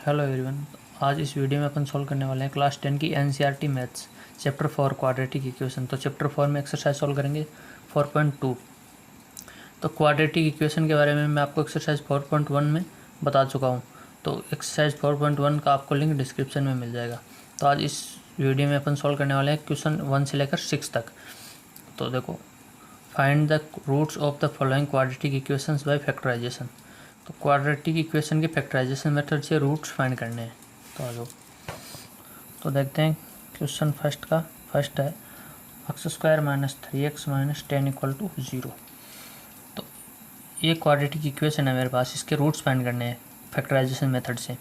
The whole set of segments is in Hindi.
Hello everyone. आज इस वीडियो में अपन सॉल्व करने वाले हैं क्लास 10 की NCERT maths chapter 4 quadratic equation. तो चैप्टर 4 में एक्सरसाइज सॉल्व करेंगे 4.2। तो क्वाड्रेटिक इक्वेशन के बारे में मैं आपको एक्सरसाइज 4.1 में बता चुका हूँ। तो एक्सरसाइज 4.1 का आपको लिंक डिस्क्रिप्शन में मिल जाएगा। तो आज इस वीडियो में अपन सॉल्व करने वाले हैं क्वेश्चन 1 से लेकर 6 तक। तो देखो, find the roots of the following quadratic equations by factorisation. तो क्वाड्रेटिक इक्वेशन के फैक्टराइजेशन मेथड से रूट्स फाइंड करने हैं। तो आ जाओ, तो देखते हैं क्वेश्चन फर्स्ट है x² - 3x - 10 = 0। तो ये क्वाड्रेटिक इक्वेशन है मेरे पास, इसके रूट्स फाइंड करने हैं फैक्टराइजेशन मेथड से।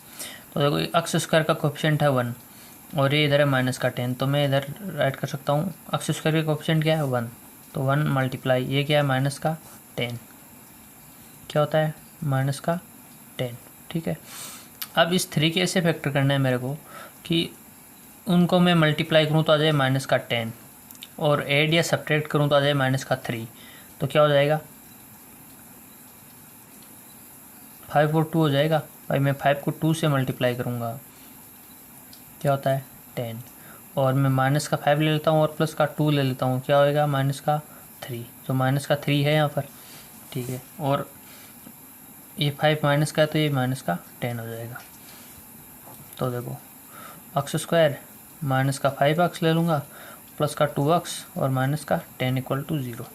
तो देखो, x² का कोएफिशिएंट है 1 और ये इधर है -10। तो मैं इधर राइट कर सकता हूँ x² का कोएफिशिएंट क्या है 1, तो 1 मल्टीप्लाई ये क्या है -10, क्या होता है -10। ठीक है। अब इस 3 के ऐसे फैक्टर करना है मेरे को कि उनको मैं मल्टीप्लाई करूँ तो आ जाए -10 और ऐड या सब्ट्रैक्ट करूँ तो आ जाए -3। तो क्या हो जाएगा 5 और 2 हो जाएगा। भाई मैं 5 को 2 से मल्टीप्लाई करूँगा, क्या होता है 10, और मैं -5 ले लेता हूँ और +2 ले लेता हूँ, क्या होएगा -3। तो -3 है यहाँ पर, ठीक है। और ये 5 माइनस का है तो ये -10 हो जाएगा। तो देखो, x² -5x ले लूँगा, +2x और -10 = 0।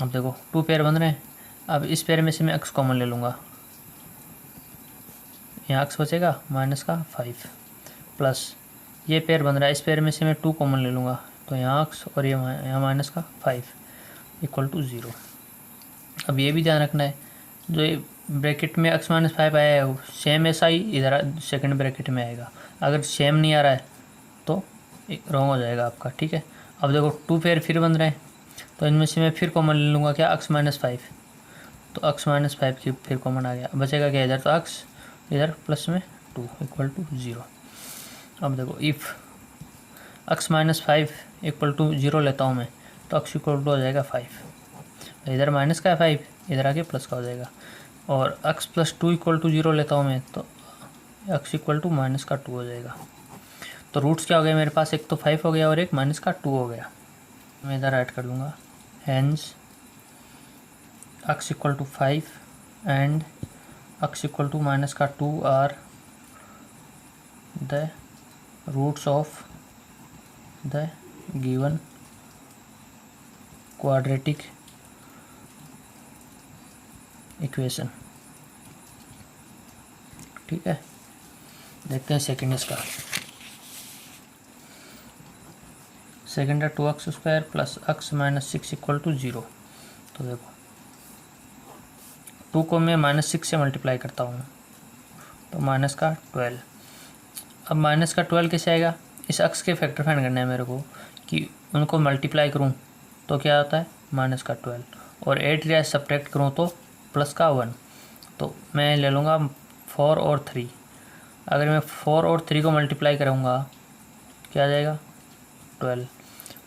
अब देखो 2 पेयर बन रहे हैं। अब इस पेयर में से मैं x कॉमन ले लूँगा, यहाँ x बचेगा -5 प्लस ये पेयर बन रहा है, इस पेयर में से मैं 2 कॉमन ले लूँगा, तो यहाँ x और ये यहाँ -5 = 0। अब ये भी ध्यान रखना है, जो ये ब्रैकेट में x - 5 आया है सेम ऐसा ही इधर सेकंड ब्रैकेट में आएगा। अगर सेम नहीं आ रहा है तो रॉन्ग हो जाएगा आपका, ठीक है। अब देखो 2 पेयर फिर बन रहे हैं, तो इनमें से मैं फिर कॉमन ले लूँगा, क्या x - 5, तो x - 5 की फिर कॉमन आ गया, बचेगा क्या इधर, तो x इधर प्लस में 2 = 0। अब देखो इफ़ x - 5 = 0 लेता हूँ मैं, तो x = हो जाएगा 5, इधर माइनस का है 5, इधर आके प्लस का हो जाएगा। और x + 2 = 0 लेता हूँ मैं, तो x = -2 हो जाएगा। तो रूट्स क्या हो गए मेरे पास, एक तो 5 हो गया और एक -2 हो गया। मैं इधर ऐड कर दूँगा, hence x = 5 and x = -2 are the roots of the given quadratic equation. ठीक है, देखते हैं सेकंड इसका। सेकंड है 2x² + x - 6 = 0। तो देखो 2 को मैं -6 से मल्टीप्लाई करता हूँ, तो -12। अब -12 कैसे आएगा, इस x के फैक्टर फाइंड करना है मेरे को कि उनको मल्टीप्लाई करूँ तो क्या होता है -12, और ऐड या सब्ट्रैक्ट करूँ तो +1। तो मैं ले लूँगा 4 और 3। अगर मैं 4 और 3 को मल्टीप्लाई करूँगा क्या आ जाएगा 12,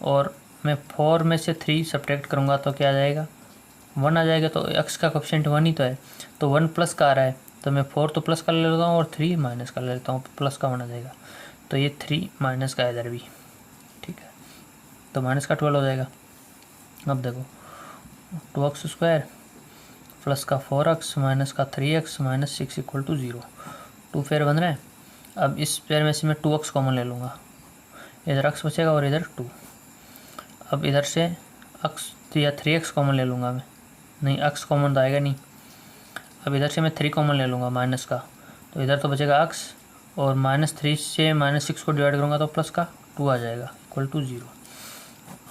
और मैं 4 में से 3 सब्ट्रैक्ट करूँगा तो क्या आ जाएगा 1 आ जाएगा। तो x का कोएफिशिएंट 1 ही तो है, तो 1 प्लस का आ रहा है, तो मैं 4 तो प्लस का ले लेता हूँ और 3 माइनस का ले लेता हूँ, प्लस का 1 आ जाएगा। तो ये 3 माइनस का इधर भी, ठीक है, तो -12 हो जाएगा। अब देखो 2x² प्लस का 4x माइनस का 3x - 6 = 0। 2 पेयर बन रहे हैं। अब इस पेयर में से मैं 2x कॉमन ले लूँगा, इधर x बचेगा और इधर 2। अब इधर से x या 3x कॉमन ले लूँगा मैं, नहीं x कॉमन तो आएगा नहीं। अब इधर से मैं 3 कॉमन ले लूँगा माइनस का, तो इधर तो बचेगा x, और -3 से -6 को डिवाइड करूँगा तो प्लस का 2 आ जाएगा = 0।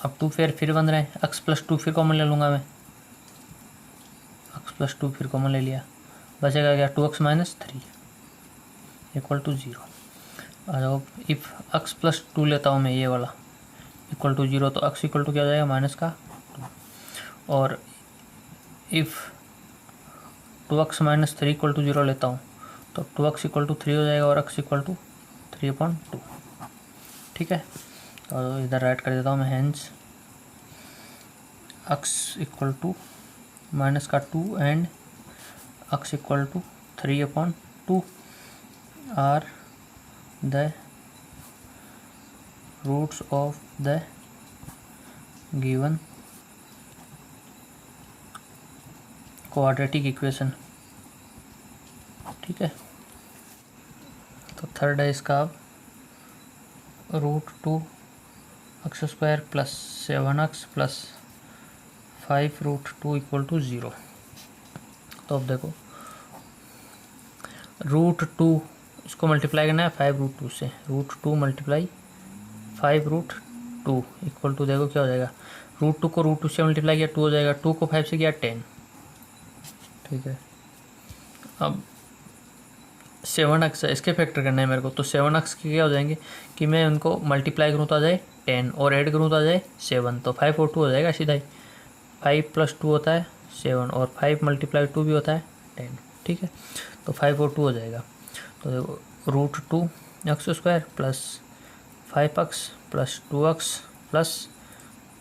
अब 2 पेयर फिर बन रहे हैं, x + 2 फिर कॉमन ले लूँगा मैं, x + 2 फिर कॉमन ले लिया, बचेगा क्या 2x - 3 = 0। और इफ़ x + 2 लेता हूँ मैं ये वाला = 0, तो x = क्या हो जाएगा -2। और इफ़ 2x - 3 = 0 लेता हूँ तो 2x = 3 हो जाएगा और x = 3/2। ठीक है, और इधर राइट कर देता हूँ मैं, hence x = -2 and x = 3/2। 2 are the roots of the given quadratic equation. ठीक है, तो थर्ड है इसका अब √2 x square plus 7x plus 5 √2 equal to 0। तो अब देखो √2 इसको मल्टीप्लाई करना है 5 √2 से, √2 मल्टीप्लाई 5 √2 इक्वल टू, देखो क्या हो जाएगा, √2 को √2 से मल्टीप्लाई किया 2 हो जाएगा, 2 को 5 से किया 10। ठीक है, अब 7x इसके फैक्टर करना है मेरे को, तो 7x के क्या हो जाएंगे कि मैं उनको मल्टीप्लाई करूँ तो आ जाए 10 और ऐड करूँ तो आ जाए 7, तो 5 और 2 हो जाएगा सीधा ही। 5 + 2 होता है 7 और 5 × 2 भी होता है 10। ठीक है, तो 5 और 2 हो जाएगा। तो देखो √2 x square plus 5x plus 2x plus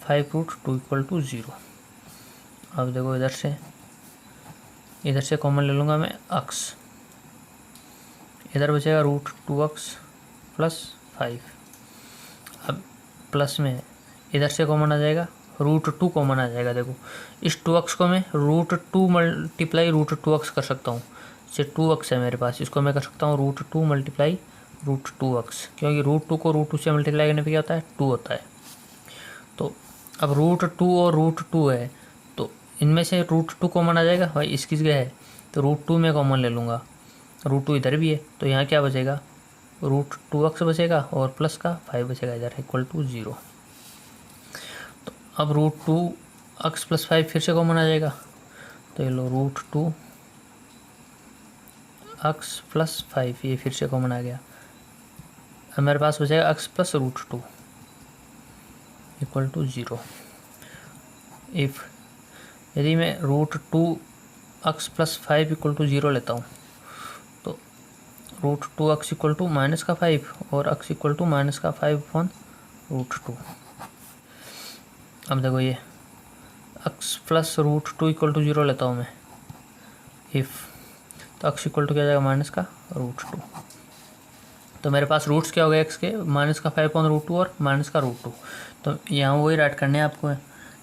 5 √2 equal to 0। अब देखो इधर से कॉमन ले लूँगा मैं x, इधर बचेगा √2x प्लस 5। अब प्लस में इधर से कॉमन आ जाएगा, √2 कॉमन आ जाएगा। देखो इस 2x को मैं √2 मल्टीप्लाई √2x कर सकता हूँ, से 2x है मेरे पास, इसको मैं कर सकता हूँ √2 मल्टीप्लाई √2x, क्योंकि √2 को √2 से मल्टीप्लाई करने पे क्या होता है 2 होता है। तो अब √2 और √2 है, तो इनमें से √2 कॉमन आ जाएगा, भाई इसकी जगह है तो √2 में कॉमन ले लूँगा, √2 इधर भी है, तो यहाँ क्या बचेगा √2x बचेगा और प्लस का 5 बचेगा इधर इक्वल टू 0। तो अब √2x प्लस 5 फिर से कॉमन आ जाएगा, तो ये लो √2x प्लस 5 ये फिर से कॉमन आ गया। अब मेरे पास बचेगा x plus √2 equal to 0। If यदि मैं √2x प्लस 5 इक्वल टू 0 लेता हूँ, तो √2x इक्वल टू माइनस का 5 और x इक्वल टू माइनस का 5/√2। अब देखो ये x प्लस √2 इक्वल टू 0 लेता हूँ मैं, इफ़ तो x इक्वल टू क्या जाएगा माइनस का √2। तो मेरे पास रूट्स क्या हो गए x के, माइनस का 5/√2 और माइनस का √2। तो यहाँ वही राइट करने हैं आपको,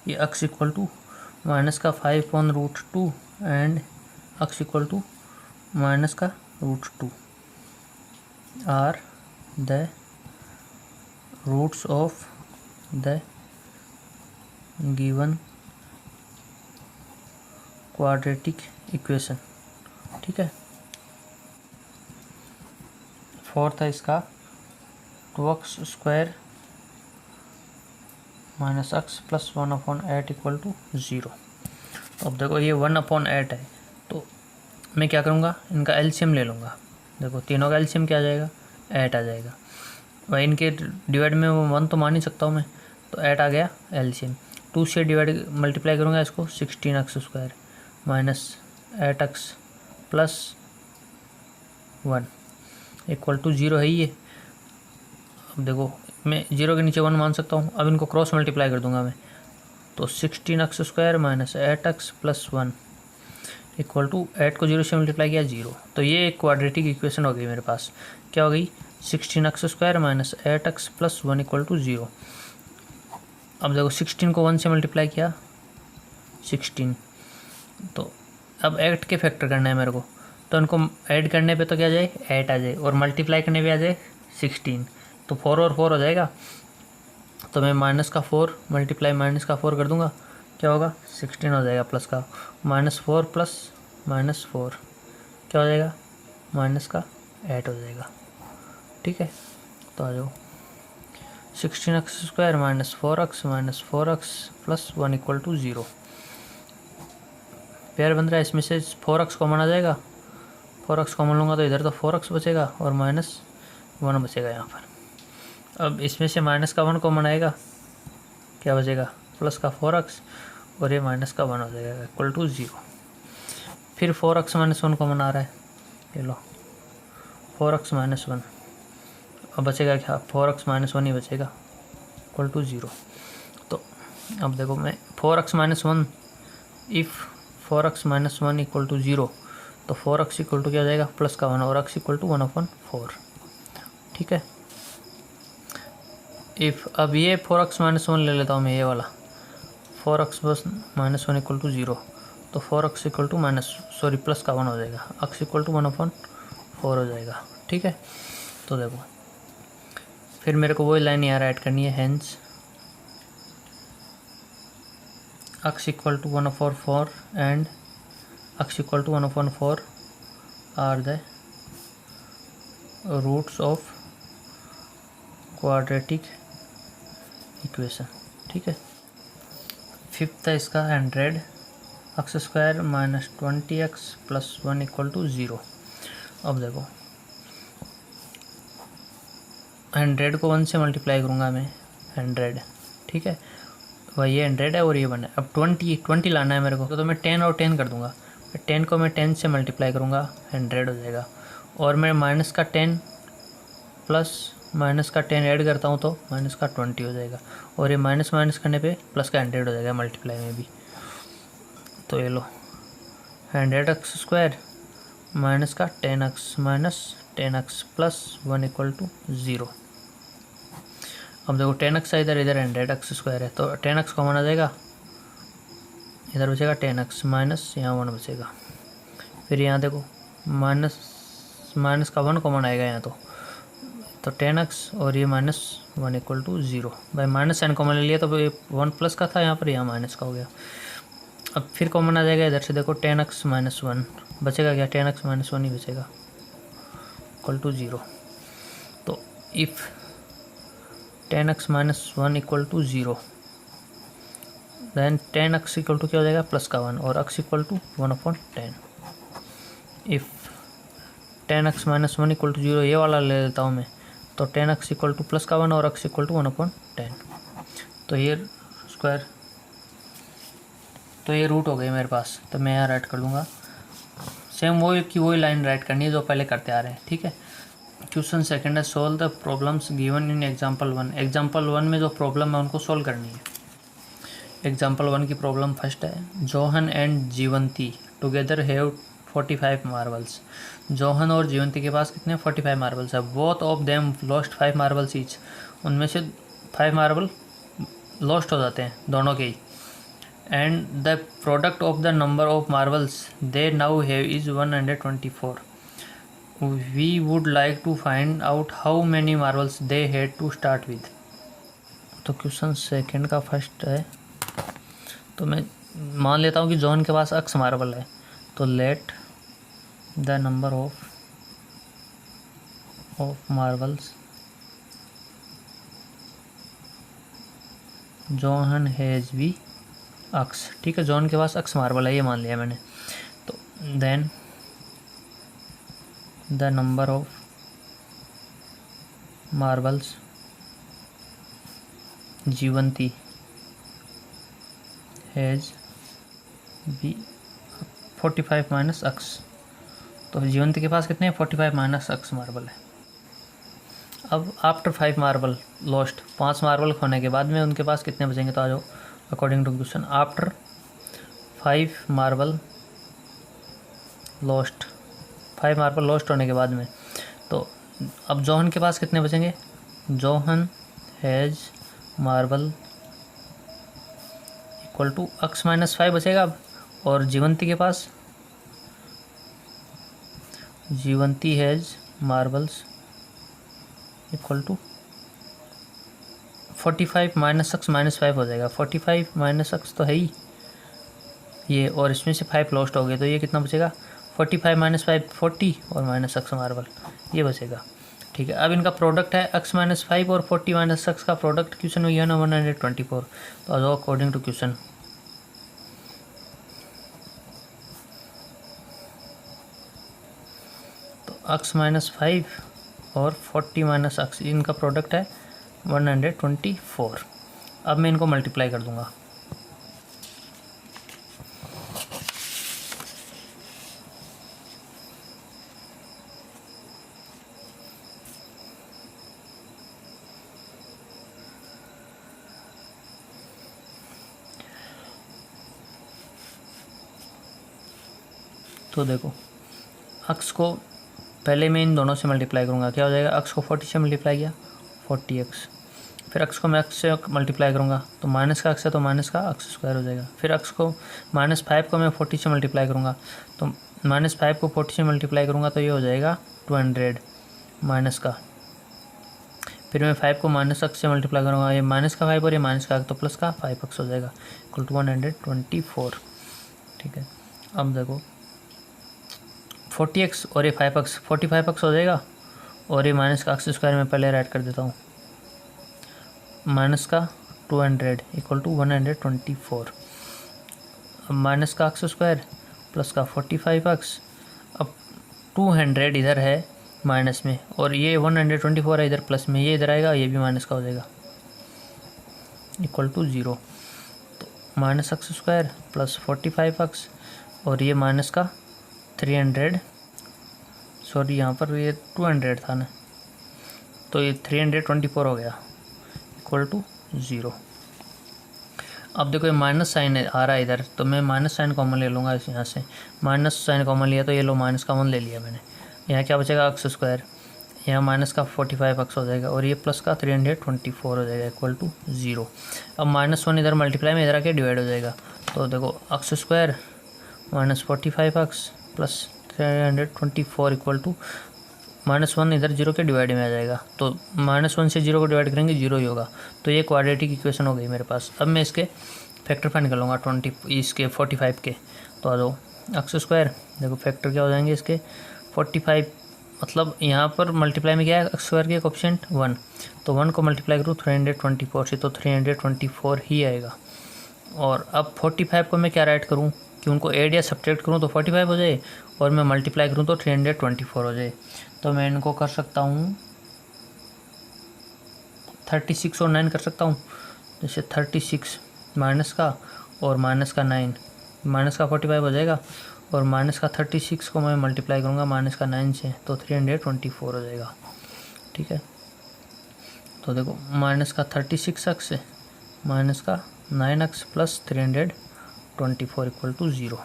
ये x इक्वल टू माइनस का 5/√2 and x equal to minus का √2 are the roots of the given quadratic equation. ठीक है, फोर्थ है इसका 2x square minus x plus 1/8 equal to 0। तो अब देखो ये 1/8 है, तो मैं क्या करूँगा, इनका एलसीएम ले लूँगा। देखो तीनों का एलसीएम क्या आ जाएगा 8 आ जाएगा, वही इनके डिवाइड में 1 तो मान ही सकता हूँ मैं, तो 8 आ गया एलसीएम। 2 से डिवाइड मल्टीप्लाई करूँगा इसको 16x square minus 8x plus 1 equal to 0 है ये। अब देखो मैं 0 के नीचे 1 मान सकता हूँ, अब इनको क्रॉस मल्टीप्लाई कर दूंगा मैं, तो 16x square minus 8x plus 1 equal to 8 को 0 से मल्टीप्लाई किया 0। तो ये एक क्वाड्रेटिक इक्वेशन हो गई मेरे पास, क्या हो गई 16x square minus 8x plus 1 equal to 0। अब देखो 16 को 1 से मल्टीप्लाई किया 16, तो अब 8 के फैक्टर करना है मेरे को, तो इनको ऐड करने पे तो क्या जाए 8 आ जाए और मल्टीप्लाई करने पे आ जाए 16, तो 4 और 4 हो जाएगा। तो मैं माइनस का 4 मल्टीप्लाई माइनस का 4 कर दूंगा, क्या होगा 16 हो जाएगा, प्लस का -4 प्लस -4 क्या हो जाएगा माइनस का 8 हो जाएगा। ठीक है, तो आ जाओ 16x square minus 4x plus 1 equal to 0। Pair बन रहा है, इसमें से 4x कॉमन आ जाएगा, 4x कॉमन लूँगा तो इधर तो 4x बचेगा और -1 बचेगा यहाँ पर। अब इसमें से माइनस का 1 कॉमन आएगा, क्या बचेगा प्लस का 4x और ये माइनस का 1 हो जाएगा इक्वल टू 0। फिर 4x - 1 कॉमन आ रहा है, ये लो 4x - 1, अब बचेगा क्या 4x - 1 ही बचेगा इक्वल टू 0। तो अब देखो मैं 4x - 1 if 4x - 1 equal to 0, तो 4x इक्वल टू क्या हो जाएगा, प्लस का 1 और x इक्वल टू 1/4। ठीक है। इफ़ अब ये 4x माइनस 1 ले लेता हूँ मैं, ये वाला 4x plus minus 1 equal to 0, तो 4x इक्वल टू प्लस का 1 हो जाएगा, x इक्वल टू 1/4 हो जाएगा। ठीक है। तो देखो फिर मेरे को वही लाइन यहाँ ऐड करनी है, hence x equal to 1/4 and x equal to 1/4 are the roots of quadratic equation. ठीक है। फिफ्थ है इसका 100 x² minus 20x plus 1 equal to 0। अब देखो 100 को 1 से मल्टीप्लाई करूँगा मैं, 100। ठीक है। वही ये 100 है और ये 1 है। अब 20 लाना है मेरे को, तो मैं 10 और 10 कर दूँगा। 10 को मैं 10 से मल्टीप्लाई करूँगा, 100 हो जाएगा। और मैं माइनस का 10 प्लस माइनस का 10 ऐड करता हूँ तो माइनस का 20 हो जाएगा। और ये माइनस माइनस करने पे प्लस का 100 हो जाएगा मल्टीप्लाई में भी। तो ये लो 100x² माइनस का 10x minus 10x plus 1 equal to 0। अब देखो 10x है इधर 100x² है, तो 10x कॉमन आ जाएगा, इधर बचेगा 10x माइनस यहाँ 1 बचेगा। फिर यहाँ देखो माइनस का 1 कॉमन आएगा यहाँ, तो 10x और ये माइनस 1 इक्वल टू 0। भाई माइनस साइन कॉमन ले लिया तो ये 1 प्लस का था, यहाँ पर यहाँ माइनस का हो गया। अब फिर कॉमन आ जाएगा इधर से, देखो 10x माइनस 1 बचेगा क्या, 10x माइनस 1 ही बचेगा इक्वल टू 0। तो if 10x minus 1 equal to 0 then 10x equal to क्या हो जाएगा, प्लस का 1 और x equal to 1/10। If 10x minus 1 equal to 0 ये वाला ले लेता हूँ मैं, तो 10x इक्वल टू प्लस का 1 और x इक्वल टू 1/10। तो ये स्क्वायर, तो ये रूट हो गई मेरे पास। तो मैं यहाँ राइट कर दूँगा, सेम वही लाइन राइट करनी है जो पहले करते आ रहे हैं। ठीक है। क्वेश्चन सेकंड है, solve the problems given in example 1। Example 1 में जो प्रॉब्लम है उनको सोल्व करनी है। एग्जाम्पल 1 की प्रॉब्लम फर्स्ट है, Johan and Jeevanti together have 45 marbles. Johan और जीवंती के पास कितने 45 मार्बल्स है। Both of them lost 5 marbles each. उनमें से 5 मार्बल लॉस्ट हो जाते हैं दोनों के ही। And the product of the number of marbles they now have is 124। We would like to find out how many marbles they had to start with. तो क्वेश्चन सेकंड का फर्स्ट है, तो मैं मान लेता हूँ कि जॉन के पास x मार्बल है, तो let the number of marbles John has be x। ठीक है, जॉन के पास x मार्बल है ये मान लिया मैंने। तो then the number of marbles Jeevanti has be 45 minus x। तो जीवंती के पास कितने 45 माइनस x मार्बल है। अब आफ्टर 5 मार्बल लॉस्ट, 5 मार्बल खोने के बाद में उनके पास कितने बचेंगे, तो आ जाओ according to question. After 5 marble lost, 5 marble lost होने के बाद में, तो अब जोहन के पास कितने बचेंगे, Johan has marble equal to x minus 5 बचेगा अब। और जीवंती के पास, Jeevanti has marbles equal to 45 minus x minus 5 हो जाएगा। 45 माइनस x तो है ही ये, और इसमें से 5 लॉस्ट हो गए, तो ये कितना बचेगा 45 माइनस 5 40 और माइनस x मार्बल ये बचेगा। ठीक है। अब इनका प्रोडक्ट है x माइनस 5 और 40 माइनस x का प्रोडक्ट क्वेश्चन में यह ना 124। तो आ जाओ अकॉर्डिंग टू क्वेश्चन। तो x माइनस 5 और 40 माइनस x इनका प्रोडक्ट है 124। अब मैं इनको मल्टीप्लाई कर दूंगा। तो देखो अक्स को पहले मैं इन दोनों से मल्टीप्लाई करूँगा, क्या हो जाएगा, अक्स को 40 से मल्टीप्लाई किया 40x, फिर अक्स को मैं अक्स से मल्टीप्लाई करूँगा तो माइनस का अक्स है तो माइनस का अक्स स्क्वायर हो जाएगा। फिर अक्स को -5 को मैं 40 से मल्टीप्लाई करूँगा तो -5 को 40 से मल्टीप्लाई करूँगा तो ये हो जाएगा 200 माइनस का। फिर मैं 5 को -x से मल्टीप्लाई करूँगा, ये माइनस का 5 और ये माइनस का तो प्लस का 5x हो जाएगा इक्वल टू 124। ठीक है, अब देखो 40x और ये 5x 45x हो जाएगा और ये माइनस का अक्स स्क्वायर में पहले ऐड कर देता हूँ, माइनस का 200 इक्वल टू 124। अब माइनस का अक्स स्क्वायर प्लस का 45x, अब 200 इधर है माइनस में और ये 124 है इधर प्लस में, ये इधर आएगा, ये भी माइनस का हो जाएगा इक्वल टू 0। तो minus x square plus 45x और ये माइनस का 300, सॉरी यहाँ पर ये 200 था ना, तो ये 324 हो गया इक्वल टू 0। अब देखो ये माइनस साइन आ रहा है इधर, तो मैं माइनस साइन कॉमन ले लूँगा यहाँ से, माइनस साइन कॉमन लिया तो ये लो माइनस कॉमन ले लिया मैंने, यहाँ क्या बचेगा एक्स स्क्वायर, यहाँ माइनस का 45x हो जाएगा और ये प्लस का 324 हो जाएगा इक्वल टू 0। अब -1 इधर मल्टीप्लाई में इधर आके डिवाइड हो जाएगा, तो देखो x square -45x plus 324 equal to -1 इधर 0 के डिवाइड में आ जाएगा, तो -1 से 0 को डिवाइड करेंगे 0 ही होगा, तो ये क्वाड्रेटिक इक्वेशन हो गई मेरे पास। अब मैं इसके फैक्टर फाइंड कर लूँगा इसके 45 के, तो आ जाओ एक्स स्क्वायर, देखो फैक्टर क्या हो जाएंगे इसके 45, मतलब यहाँ पर मल्टीप्लाई में क्या है एक्स स्क्वायर के कोएफिशिएंट 1, तो 1 को मल्टीप्लाई करूँ 324 से तो 324 ही आएगा। और अब 45 को मैं क्या राइट करूँ कि उनको ऐड या सब्ट्रैक्ट करूँ तो 45 हो जाए और मैं मल्टीप्लाई करूँ तो 324 हो जाए, तो मैं इनको कर सकता हूँ 36 और 9 कर सकता हूँ, जैसे 36 माइनस का और माइनस का 9, माइनस का 45 हो जाएगा और माइनस का 36 को मैं मल्टीप्लाई करूँगा माइनस का 9 से तो 324 हो जाएगा। ठीक है, तो देखो माइनस का 36x से माइनस का 9x प्लस 324 इक्वल टू 0।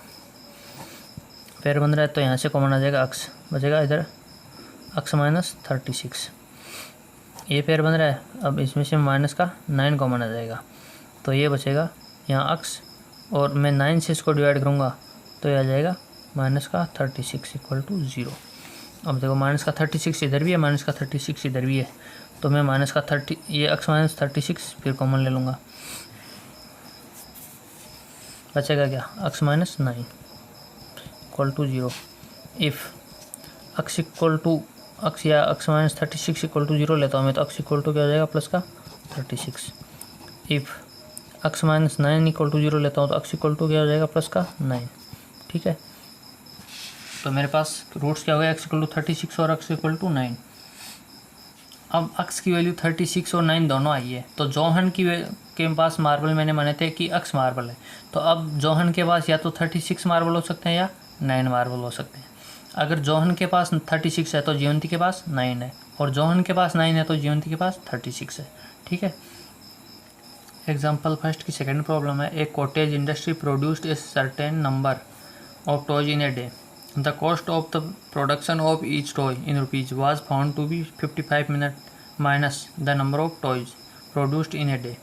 पैर बन रहा है तो यहाँ से कॉमन आ जाएगा x, बचेगा इधर x माइनस 36, ये पैर बन रहा है, अब इसमें से माइनस का 9 कॉमन आ जाएगा तो ये बचेगा यहाँ x और मैं 9 से इसको डिवाइड करूँगा तो ये आ जाएगा माइनस का 36 इक्वल टू 0। अब देखो माइनस का 36 इधर भी है, माइनस का 36 इधर भी है, तो मैं माइनस का 30 ये x माइनस 36 फिर कॉमन ले लूँगा, बचेगा क्या x minus 9 equal to 0। If x equal to x या x माइनस 36 इक्वल टू 0 लेता हूँ मैं, तो x इक्वल टू क्या हो जाएगा प्लस का 36। If x minus 9 equal to 0 लेता हूँ तो x इक्वल टू क्या हो जाएगा प्लस का 9। ठीक है, तो मेरे पास रूट्स क्या हो गया x इक्वल टू 36 और x इक्वल टू 9। अब x की वैल्यू 36 और 9 दोनों आई है, तो जोहन के पास मार्बल मैंने माने थे कि x मार्बल है, तो अब जोहन के पास या तो 36 मार्बल हो सकते हैं या 9 मार्बल हो सकते हैं। अगर जोहन के पास 36 है तो जीवंती के पास 9 है, और जोहन के पास 9 है तो जीवंती के पास 36 है। ठीक है, एग्जाम्पल फर्स्ट की सेकेंड प्रॉब्लम है, a cottage industry produced a certain number of toys in a day, the cost of the production of each toy in rupees was found to be 55 minute minus the number of toys produced in a day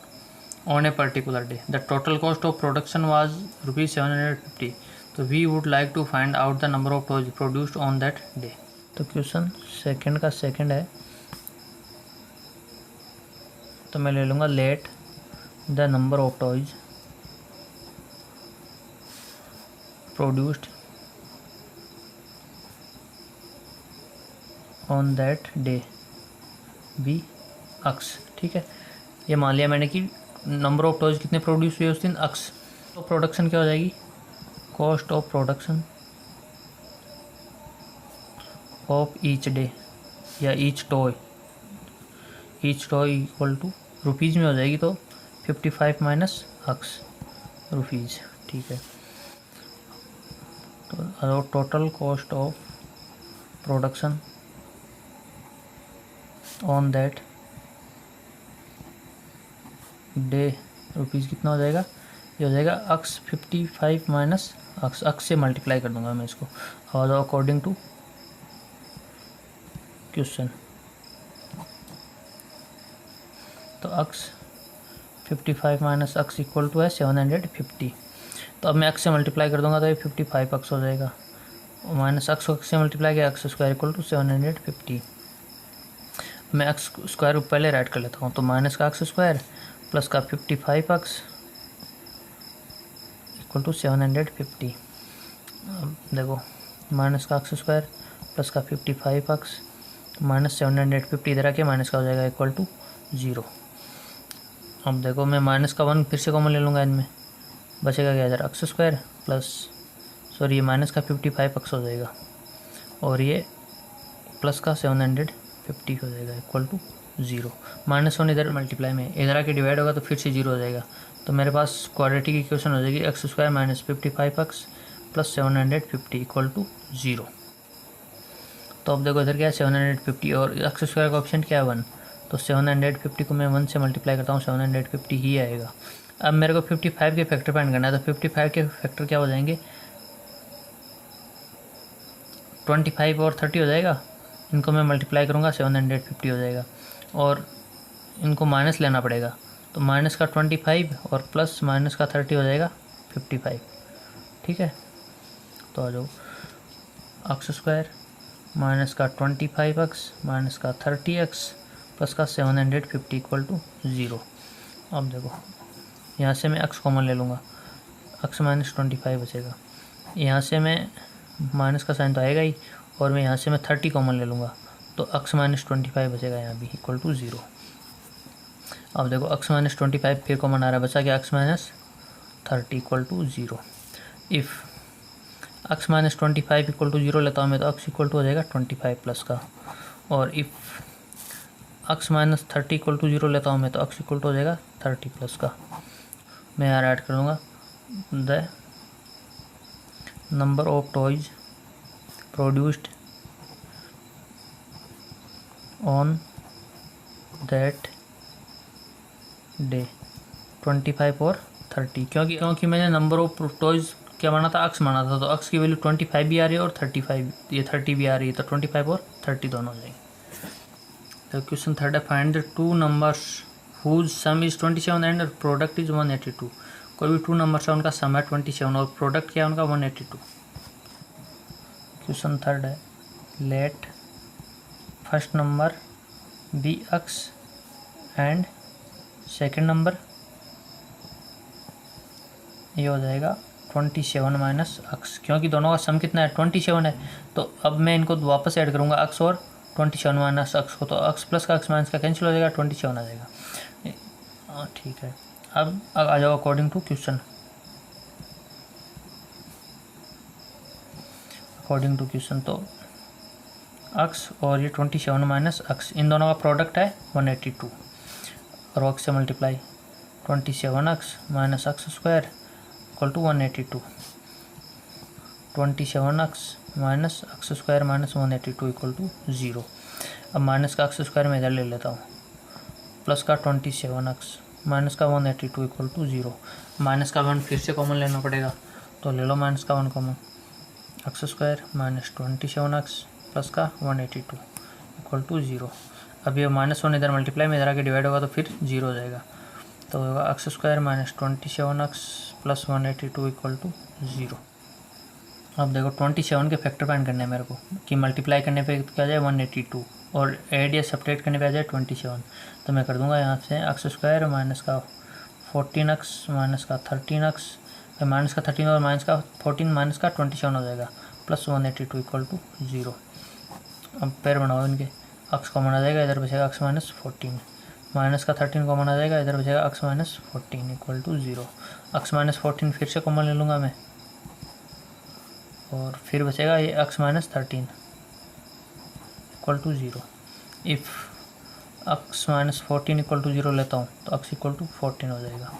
on a particular day, the total cost of production was rupees 750, तो we would like to find out the number of toys produced on that day. तो क्वेश्चन सेकंड का सेकंड है, तो मैं ले लूँगा let the number of toys produced on that day be x. ठीक है, ये मान लिया मैंने कि नंबर ऑफ टॉयज कितने प्रोड्यूस हुए उस दिन एक्स, तो प्रोडक्शन क्या हो जाएगी cost of production of each day या each toy equal to rupees में हो जाएगी, तो 55 माइनस एक्स रुपीज़। ठीक है, तो total cost of production on that day rupees कितना हो जाएगा, ये हो जाएगा एक्स 55 माइनस एक्स से मल्टीप्लाई कर दूंगा मैं इसको, और अकॉर्डिंग टू क्वेश्चन। तो अक्स 55 माइनस अक्स इक्वल टू है 750। तो अब मैं अक्स से मल्टीप्लाई कर दूंगा तो ये 55 अक्स हो जाएगा, और माइनस अक्स से मल्टीप्लाई किया अक्स स्क्वायर इक्वल टू 750। मैं अक्स स्क्वायर पहले राइट कर लेता हूँ, तो माइनस का अक्स स्क्वायर प्लस का 55 अक्स इक्वल टू 750। अब देखो माइनस का अक्स स्क्वायर प्लस का 55 अक्स माइनस 750 इधर आके माइनस का हो जाएगा इक्वल टू 0। अब देखो मैं माइनस का 1 फिर से कॉमन ले लूँगा, इनमें बचेगा क्या इधर अक्स स्क्वायर प्लस ये माइनस का 55 अक्स हो जाएगा, और ये प्लस का 750 हो जाएगा इक्वल टू 0। -1 इधर मल्टीप्लाई में इधर आके डिवाइड होगा तो फिर से 0 हो जाएगा। तो मेरे पास क्वाड्रेटिक इक्वेशन हो जाएगी x square minus 55 x plus 750 equal to 0। तो अब देखो इधर क्या है 750, और एक्स स्क्वायर का ऑप्शन क्या है 1, तो 750 को मैं 1 से मल्टीप्लाई करता हूँ 750 ही आएगा। अब मेरे को 55 के फैक्टर फाइंड करना है, तो 55 के फैक्टर क्या हो जाएंगे 25 और 30 हो जाएगा, इनको मैं मल्टीप्लाई करूँगा 750 हो जाएगा, और इनको माइनस लेना पड़ेगा, तो माइनस का 25 और प्लस माइनस का 30 हो जाएगा 55। ठीक है, तो आ जाओ एक्स स्क्वायर माइनस का 25 एक्स माइनस का 30 एक्स प्लस का 750 इक्वल टू 0। अब देखो यहाँ से मैं एक्स कॉमन ले लूँगा, एक्स माइनस 25 बचेगा, यहाँ से मैं माइनस का साइन तो आएगा ही, और मैं यहाँ से मैं 30 कॉमन ले लूँगा, तो एक्स माइनस 25 बचेगा यहाँ भी इक्वल टू 0। अब देखो एक्स माइनस 25 फिर कॉमन आ रहा है, बचा क्या x minus 30 equal to 0। If x minus 25 equal to 0 लेता हूँ मैं, तो एक्स इक्वल टू हो जाएगा 25 प्लस का, और if x minus 30 equal to 0 लेता हूँ मैं, तो एक्स इक्वल टू हो जाएगा 30 प्लस का। मैं यार ऐड कर दूँगा the number of toys produced on that day 25 और 30, क्योंकि मैंने नंबर ऑफ टॉयज क्या माना था एक्स माना था, तो एक्स की वैल्यू 25 भी आ रही है और 35 ये 30 भी आ रही है, तो 25 और 30 दोनों हो जाएंगे। तो क्वेश्चन थर्ड है find the two numbers whose sum is 27 and product is 182। कोई भी टू नंबर्स है उनका सम है 27 और प्रोडक्ट क्या है उनका 182। क्वेश्चन थर्ड है let first number be x and second number ये हो जाएगा 27 माइनस एक्स, क्योंकि दोनों का सम कितना है 27 है, तो अब मैं इनको वापस ऐड करूँगा एक्स और 27 माइनस एक्स को, तो एक्स प्लस का एक्स माइनस का कैंसिल हो जाएगा 27 आ जाएगा। ठीक है, अब आ जाओ according to question. According to question तो एक्स और ये 27 माइनस एक्स इन दोनों का प्रोडक्ट है 182, और एक्स से multiply 27 x minus x square equal to 182, 27 x minus x square minus 182 equal to 0। अब माइनस का एक्स स्क्वायर मैं इधर ले लेता हूँ, प्लस का 27 एक्स माइनस का 182 इक्वल टू 0। माइनस का 1 फिर से कॉमन लेना पड़ेगा, तो ले लो माइनस का 1 common, x square minus 27 x plus का 182 इक्वल टू 0। अब ये -1 इधर मल्टीप्लाई में इधर आके डिवाइड होगा तो फिर 0 हो जाएगा, तो होगा x square minus 27 x plus 182 equal to 0। अब देखो 27 के फैक्टर फाइंड करने हैं मेरे को, कि मल्टीप्लाई करने पे क्या जाए 182 और ऐड या सब्ट्रैक्ट करने पे आ जाए 27, तो मैं कर दूंगा यहाँ से एक्स स्क्वायर माइनस का 14 एक्स माइनस का 13 एक्स, माइनस का 13 और माइनस का 14 माइनस का 27 हो जाएगा प्लस 182 इक्वल टू 0। अब पैर बनाओ इनके, एक्स कॉमन आ जाएगा, इधर बचेगा एक्स माइनस 14, माइनस का 13 कॉमन आ जाएगा, इधर बचेगा x minus 14 equal to 0। X minus 14 फिर से कॉमन ले लूँगा मैं, और फिर बचेगा ये x minus 13 equal to 0। If x minus 14 equal to 0 लेता हूँ तो एक्स इक्वल टू 14 हो जाएगा,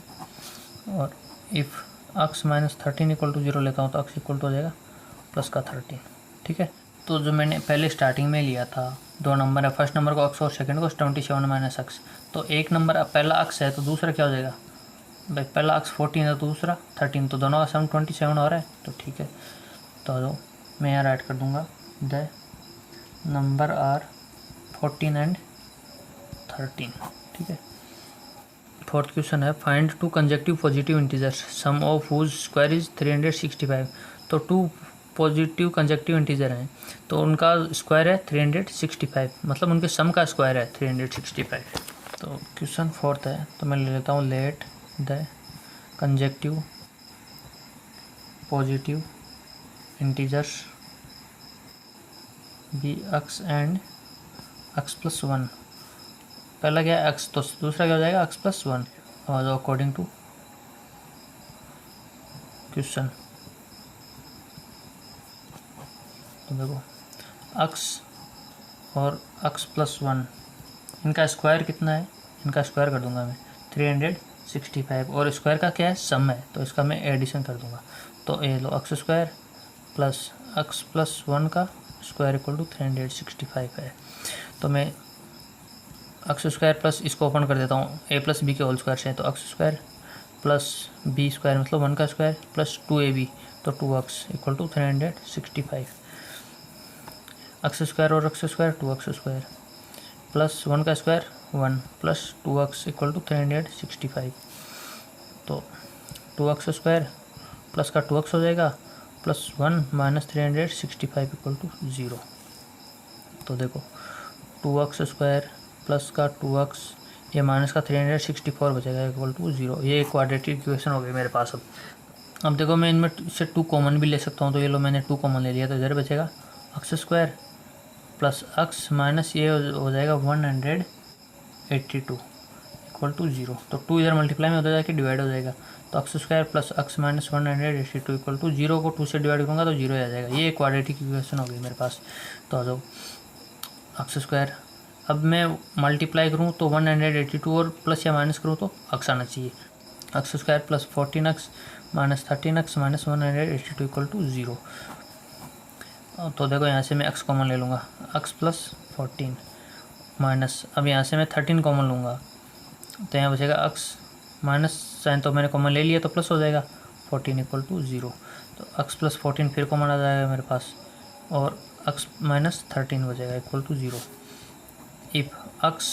और if x minus 13 equal to 0 लेता हूँ तो एक्स इक्वल टू हो जाएगा प्लस का 13। ठीक है, तो जो मैंने पहले स्टार्टिंग में लिया था दो नंबर है, फर्स्ट नंबर को एक्स और सेकंड को 27 माइनस एक्स, तो एक नंबर पहला एक्स है तो दूसरा क्या हो जाएगा भाई, पहला एक्स 14 है तो दूसरा 13, तो दोनों का सम 27 हो रहा है, तो ठीक है। तो मैं यहाँ ऐड कर दूँगा द नंबर आर 14 एंड 13। ठीक है। फोर्थ क्वेश्चन है find two consecutive positive integers sum of whose square is 365। तो टू पॉजिटिव कंजेक्टिव इंटीजर हैं तो उनका स्क्वायर है 365, मतलब उनके सम का स्क्वायर है 365। तो क्वेश्चन फोर्थ है, तो मैं ले लेता हूँ let the consecutive positive integers be x and x+1। पहला क्या है x, तो दूसरा क्या हो जाएगा x+1। और अकॉर्डिंग टू क्वेश्चन, तो देखो x और x+1 इनका स्क्वायर कितना है, इनका स्क्वायर कर दूंगा मैं 365, और स्क्वायर का क्या है सम है, तो इसका मैं एडिशन कर दूंगा। तो ये लो x स्क्वायर प्लस x+1 का स्क्वायर इक्वल टू 365 है। तो मैं x स्क्वायर प्लस इसको ओपन कर देता हूँ a+b के होल स्क्वायर से, तो x square plus b square मतलब 1 का स्क्वायर प्लस 2ab, तो 2x equal to 365। x square और x square 2x square plus 1 का square 1 plus 2x equal to 365। तो 2x स्क्वायर प्लस का 2x हो जाएगा प्लस 1 माइनस 365 इक्वल टू 0। तो देखो 2x स्क्वायर प्लस का 2x ये माइनस का 364 बचेगा इक्वल टू 0। ये एक क्वाड्रेटिक इक्वेशन हो गई मेरे पास। अब देखो मैं इनमें से 2 कॉमन भी ले सकता हूँ, तो ये लो मैंने 2 कॉमन ले लिया, तो इधर बचेगा x square plus x minus ये हो जाएगा 182 इक्वल टू 0। तो 2 इधर मल्टीप्लाई में उधर जाके डिवाइड हो जाएगा, तो x square plus x minus 182 equal to 0 को 2 से डिवाइड करूँगा तो 0 आ जाएगा। ये एक क्वाड्रेटिक इक्वेशन हो गई मेरे पास। तो आ जाओ x स्क्वायर, अब मैं मल्टीप्लाई करूँ तो 182 और प्लस या माइनस करूँ तो x आना चाहिए। x square plus 14x minus 13x minus 182 equal to 0। तो देखो यहाँ से मैं x कॉमन ले लूँगा, x प्लस 14 माइनस, अब यहाँ से मैं 13 कॉमन लूँगा, तो यहाँ बचेगा x माइनस साइन, तो मैंने कॉमन ले लिया तो प्लस हो जाएगा 14 इक्वल टू 0। तो x प्लस 14 फिर कॉमन आ जाएगा मेरे पास, और x माइनस 13 बचेगा equal to 0। If x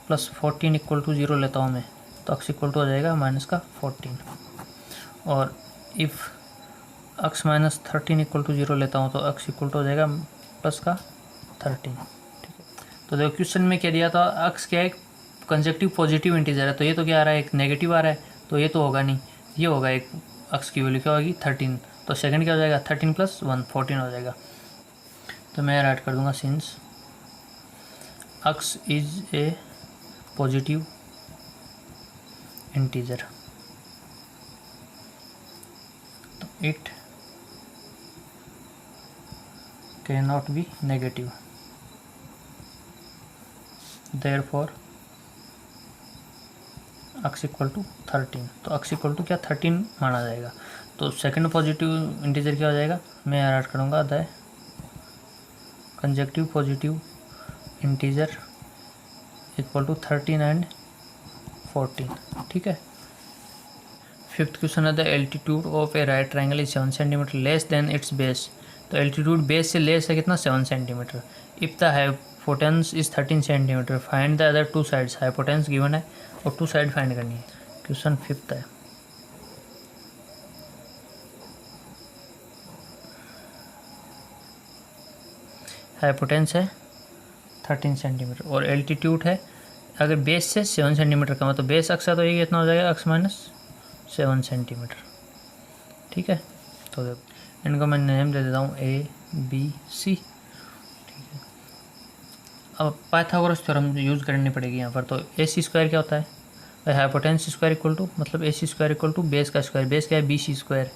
plus 14 equal to 0 लेता हूँ मैं, तो x इक्वल टू हो जाएगा माइनस का 14, और if x minus 13 equal to 0 लेता हूँ तो x इक्वल टू हो जाएगा प्लस का 13। ठीक है। तो देखो क्वेश्चन में क्या दिया था, x क्या है कंजेक्टिव पॉजिटिव इंटीजर है, तो ये तो क्या आ रहा है एक नेगेटिव आ रहा है, तो ये तो होगा नहीं, ये होगा एक x की वैल्यू क्या होगी 13, तो सेकंड क्या हो जाएगा 13 प्लस 1 14 हो जाएगा। तो मैं ऐड कर दूंगा since x is a positive integer, तो it cannot be negative, therefore x equal to 13। तो x इक्वल टू क्या 13 माना जाएगा। तो सेकंड पॉजिटिव इंटीजर क्या हो जाएगा, मैं ऐड करूँगा the consecutive positive integer equal to 13 and 14। ठीक है। फिफ्थ क्वेश्चन है the altitude of a right triangle is 7 centimetre less than its base. तो एल्टीट्यूड बेस से लेस है कितना 7 centimetre. If the hypotenuse is 13 centimetre find the other 2 sides. Hypotenuse given है और 2 साइड फाइंड करनी है। क्वेश्चन फिफ्थ है, हाइपोटेंस है 13 सेंटीमीटर और एल्टीट्यूड है, अगर बेस से 7 सेंटीमीटर का मतलब बेस अक्स है तो ये कितना हो जाएगा x माइनस 7 सेंटीमीटर। ठीक है। तो देखो इनको मैं नेम दे देता हूँ ABC। ठीक है। अब पाइथागोरस थ्योरम यूज़ करनी पड़ेगी यहाँ पर। तो AC स्क्वायर क्या होता है, हाइपोटेंस स्क्वायर इक्वल टू मतलब AC square equal to base का स्क्वायर, बेस क्या है BC स्क्वायर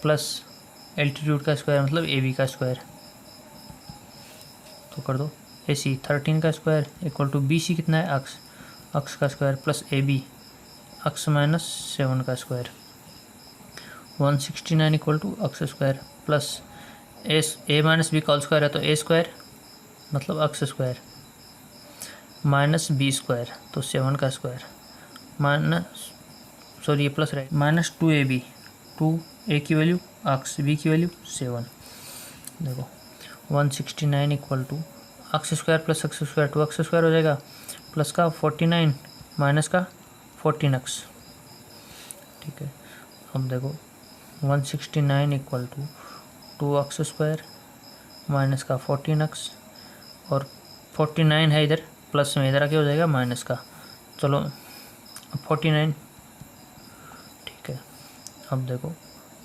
प्लस एल्टीट्यूड का स्क्वायर मतलब AB का स्क्वायर। तो कर दो AC 13 का स्क्वायर इक्वल टू BC कितना है x का square plus AB x minus 7 का square 169 equal to x square plus a minus b का होल स्क्वायर है तो a स्क्वायर मतलब x square minus b square तो 7 का स्क्वायर माइनस सॉरी ये plus right minus 2ab 2a की वैल्यू x b की वैल्यू 7। देखो 169 equal to x square plus x square 2x square हो जाएगा, प्लस का 49 माइनस का 14x। ठीक है, अब देखो 169 equal to 2x square minus का 14x, और 49 है इधर प्लस में, इधर आके हो जाएगा माइनस का। चलो 49, ठीक है। अब देखो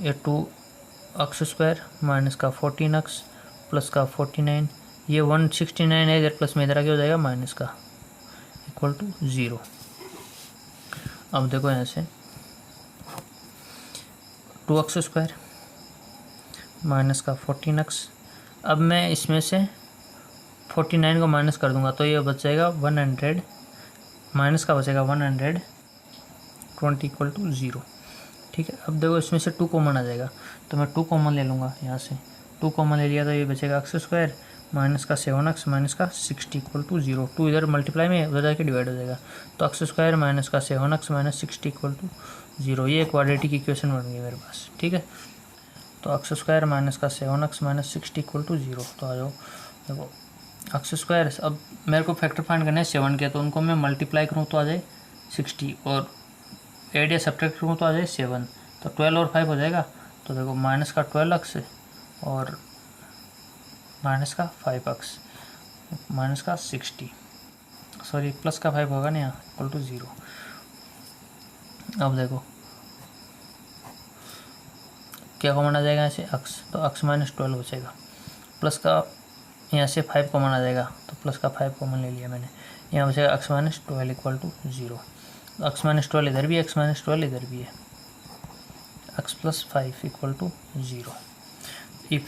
ये 2x स्क्वायर माइनस का 14x प्लस का 49, ये 169 है इधर प्लस में, इधर आके हो जाएगा माइनस का, इक्वल टू 0। अब देखो यहाँ से 2x स्क्वायर माइनस का 14x, अब मैं इसमें से 49 को माइनस कर दूंगा तो ये बच जाएगा 100, माइनस का बचेगा 120 इक्वल टू 0। ठीक है, अब देखो इसमें से 2 कॉमन आ जाएगा तो मैं 2 कॉमन ले लूँगा, यहाँ से 2 कॉमन ले लिया तो ये बचेगा एक्स स्क्वायर माइनस का 7x माइनस का 60 इक्वल टू 0। 2 इधर मल्टीप्लाई में उधर जाके डिवाइड हो जाएगा, तो एक्स स्क्वायर माइनस का 7x माइनस 60 इक्वल टू 0। ये एक क्वाड्रेटिक इक्वेशन बन गई मेरे पास। ठीक है, तो एक्स स्क्वायर माइनस का 7x माइनस 60 इक्वल टू 0। तो आ जाओ, देखो एक्स स्क्वायर, अब मेरे को फैक्टर फाइंड करना है 7 के, तो उनको मैं मल्टीप्लाई करूँ तो आ जाए 60, और एड या सब्ट्रैक्ट करूँ तो आ जाए 7, तो 12 और 5 हो जाएगा। तो देखो माइनस का 12x और माइनस का 5x माइनस का 60, सॉरी प्लस का 5 होगा ना यहाँ, इक्वल टू 0। अब देखो क्या कॉमन आ जाएगा यहाँ से x, तो x माइनस 12 बचेगा, प्लस का यहाँ से 5 कॉमन आ जाएगा तो प्लस का 5 कॉमन ले लिया मैंने, यहाँ बचेगा x minus 12 equal to 0। x minus 12 इधर भी है, x माइनस 12 इधर भी है, x plus 5 equal to 0। If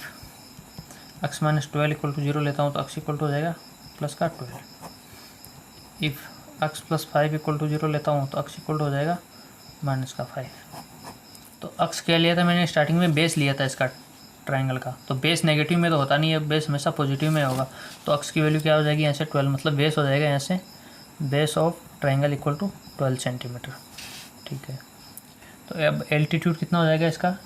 x minus 12 equal to 0 लेता हूँ तो x इक्वल टू हो जाएगा प्लस का 12। If x plus 5 equal to 0 लेता हूँ तो x इक्वल टू हो जाएगा माइनस का 5। तो x क्या लिया था मैंने स्टार्टिंग में, बेस लिया था इसका ट्राइंगल का, तो बेस नेगेटिव में तो होता नहीं है, बेस हमेशा पॉजिटिव में होगा। तो x की वैल्यू क्या हो जाएगी यहाँ से 12, मतलब बेस हो जाएगा यहाँ से base of triangle equal to 12 centimetre. ठीक है, तो अब एल्टीट्यूड कितना हो जाएगा इसका,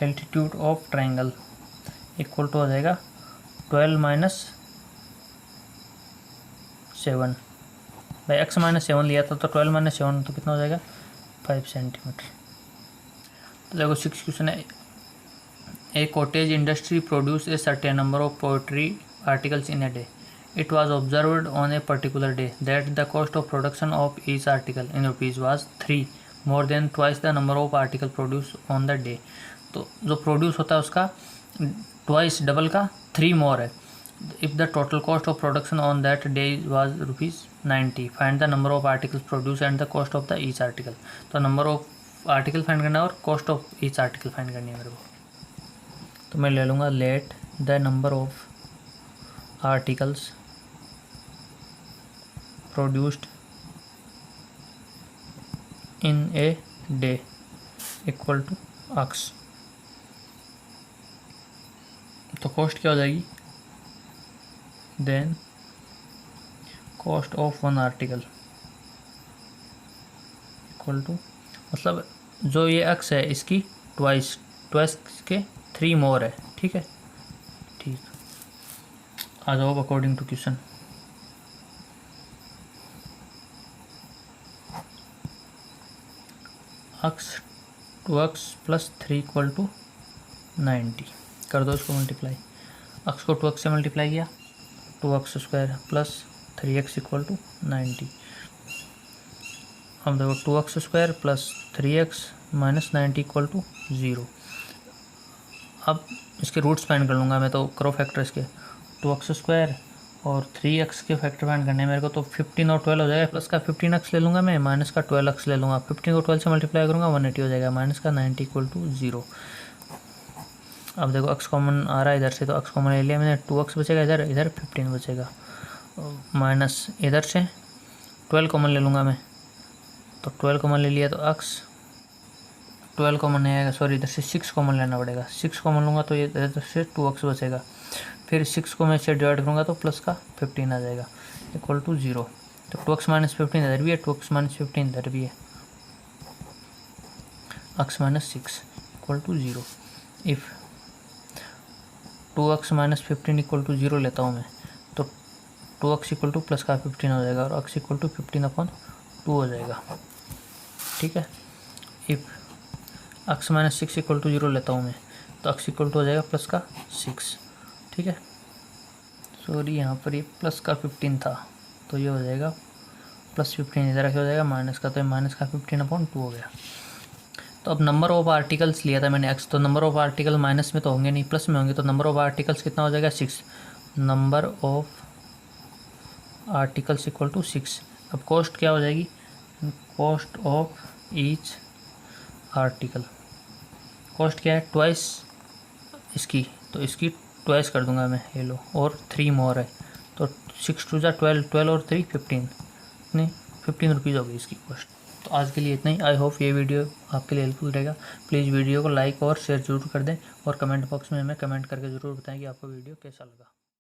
altitude of triangle equal to हो जाएगा 12 माइनस 7, भाई x माइनस 7 लिया था तो 12 माइनस 7 तो कितना हो जाएगा 5 सेंटीमीटर। तो देखो 6 क्वेश्चन है, a cottage industry produce a certain number of poetry articles in a day. It was observed on a particular day that the cost of production of each article in rupees was 3, more than twice the number of article produced on the day। तो जो प्रोड्यूस होता है उसका ट्वाइस डबल का 3 मोर है। If the total cost of production on that day was ₹90, find the number of articles produce and the cost of the each article. तो नंबर ऑफ आर्टिकल फाइंड करना है और cost of each article find करनी है मेरे को। तो मैं ले लूँगा let the number of articles produced in a day equal to x। तो कॉस्ट क्या हो जाएगी, then cost of one article equal to, मतलब जो ये x है इसकी ट्वाइस के 3 मोर है। ठीक है, ठीक, आ जाओ according to question. x 2x plus 3 equal to 90, कर दो इसको मल्टीप्लाई। x को 2x से मल्टीप्लाई किया, 2x square plus 3x equal to 90। अब देखो 2x square plus 3x minus 90 equal to 0। अब इसके रूट्स फाइंड कर लूँगा मैं, तो करो फैक्टर इसके, 2x स्क्वायर और 3x के फैक्टर फाइंड करने मेरे को, तो 15 और 12 हो जाएगा, प्लस का 15x ले लूँगा मैं, माइनस का 12x ले लूँगा, 15 को 12 से मल्टीप्लाई करूँगा 180 हो जाएगा, माइनस का 90 इक्वल टू 0। अब देखो x कॉमन आ रहा है इधर से, तो x कॉमन ले लिया मैंने, 2x बचेगा इधर, इधर 15 बचेगा, माइनस इधर से 12 कॉमन ले लूँगा मैं, तो 12 कॉमन ले लिया तो x 12 कॉमन नहीं आएगा, सॉरी इधर से 6 कॉमन लेना पड़ेगा, 6 कॉमन लूँगा तो ये इधर से 2x बचेगा, फिर 6 को मैं इससे डिवाइड करूँगा तो प्लस का 15 आ जाएगा इक्वल टू 0। तो 2x माइनस 15 इधर भी है, 2x माइनस 15 इधर भी है, x minus 6 equal to 0। If 2x minus 15 equal to 0 लेता हूँ मैं, तो 2x इक्वल टू प्लस का 15 हो जाएगा और x इक्वल टू 15/2 हो जाएगा। ठीक है। If x minus 6 equal to 0 लेता हूँ मैं, तो x इक्वल टू हो जाएगा प्लस का 6। ठीक है, सॉरी यहाँ पर ये प्लस का 15 था, तो ये हो जाएगा प्लस 15, इधर हो जाएगा माइनस का, तो ये माइनस का 15/2 हो गया। तो अब नंबर ऑफ आर्टिकल्स लिया था मैंने x, तो नंबर ऑफ आर्टिकल माइनस में तो होंगे नहीं, प्लस में होंगे, तो नंबर ऑफ आर्टिकल्स कितना हो जाएगा 6। Number of articles equal to 6। अब कॉस्ट क्या हो जाएगी, cost of each article, cost क्या है ट्वाइस इसकी, तो इसकी ट्वाइस कर दूंगा मैं, ये लो, और 3 मोर है, तो 6 2 12, 12 और 3 15, नहीं 15 रुपीज़ हो गई इसकी कॉस्ट। तो आज के लिए इतना ही। आई होप ये वीडियो आपके लिए हेल्पफुल रहेगा। प्लीज़ वीडियो को लाइक और शेयर जरूर कर दें और कमेंट बॉक्स में हमें कमेंट करके ज़रूर बताएं कि आपको वीडियो कैसा लगा।